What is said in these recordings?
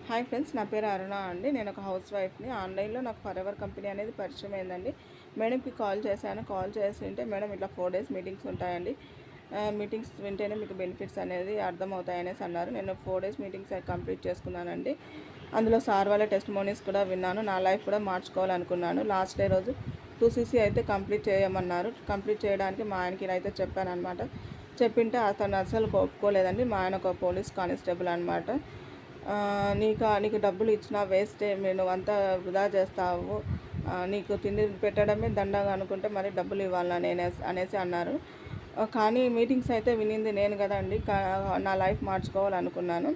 Hi friends, నా పేరు అరుణ అండి. నేను ఒక హౌస్ వైఫ్ని. ఆన్లైన్లో నాకు ఫరెవర్ కంపెనీ అనేది పరిచయం అయిందండి. మేడంకి కాల్ చేశాను. కాల్ చేసింటే మేడం ఇట్లా 4 డేస్ మీటింగ్స్ ఉంటాయండి, మీటింగ్స్ వింటేనే మీకు బెనిఫిట్స్ అనేది అర్థమవుతాయనేసి అన్నారు. నేను 4 డేస్ మీటింగ్స్ కంప్లీట్ చేసుకున్నానండి. అందులో సార్ వాళ్ళ టెస్టిమోనీస్ కూడా విన్నాను. నా లైఫ్ కూడా మార్చుకోవాలనుకున్నాను. లాస్ట్ డే రోజు 2cc అయితే కంప్లీట్ చేయమన్నారు. కంప్లీట్ చేయడానికి మా ఆయనకి అయితే చెప్పానమాట. చెప్పింటే అతను అసలు ఒప్పుకోలేదండి. మా ఆయన ఒక పోలీస్ కానిస్టేబుల్ అనమాట. నీకు డబ్బులు ఇచ్చినా వేస్టే, నువ్వంతా వృధా చేస్తావు, నీకు తిండి పెట్టడమే దండగా అనుకుంటే మరి డబ్బులు ఇవ్వాలని అనేసి అన్నారు. కానీ మీటింగ్స్ అయితే వినింది నేను కదండి. నా లైఫ్ మార్చుకోవాలనుకున్నాను.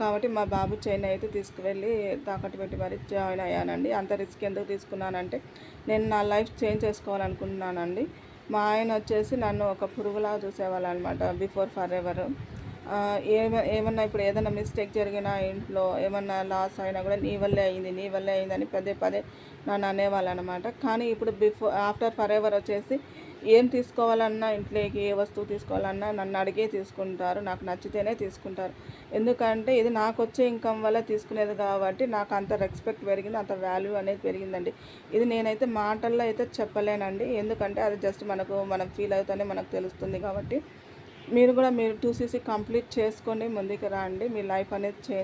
కాబట్టి మా బాబు చైన్ అయితే తీసుకువెళ్ళి తాకట్టు పెట్టి మరి జాయిన్ అయ్యానండి. అంత రిస్క్ ఎందుకు తీసుకున్నానంటే నేను నా లైఫ్ చేంజ్ చేసుకోవాలనుకుంటున్నానండి. మా ఆయన వచ్చేసి నన్ను ఒక పురుగులా చూసేవాళ్ళు అనమాట, బిఫోర్ ఫర్ ఎవర్. ఏమన్నా ఇప్పుడు ఏదైనా మిస్టేక్ జరిగినా, ఇంట్లో ఏమన్నా లాస్ అయినా కూడా నీ వల్లే అయిందని పదే పదే నన్ను అనేవాళ్ళు అనమాట. కానీ ఇప్పుడు ఆఫ్టర్ ఫర్ ఎవర్ వచ్చేసి ఏం తీసుకోవాలన్నా, ఇంట్లోకి ఏ వస్తువు తీసుకోవాలన్నా నన్ను అడిగే తీసుకుంటారు. నాకు నచ్చితేనే తీసుకుంటారు. ఎందుకంటే ఇది నాకు వచ్చే ఇన్కమ్ వల్ల తీసుకునేది కాబట్టి నాకు అంత రెస్పెక్ట్ పెరిగింది, అంత వాల్యూ అనేది పెరిగిందండి. ఇది నేనైతే మాటల్లో అయితే చెప్పలేనండి. ఎందుకంటే అది జస్ట్ మనం ఫీల్ అవుతానే మనకు తెలుస్తుంది. కాబట్టి మీరు 2cc కంప్లీట్ చేసుకొని ముందుకు రండి. మీ లైఫ్ అనేది చేంజ్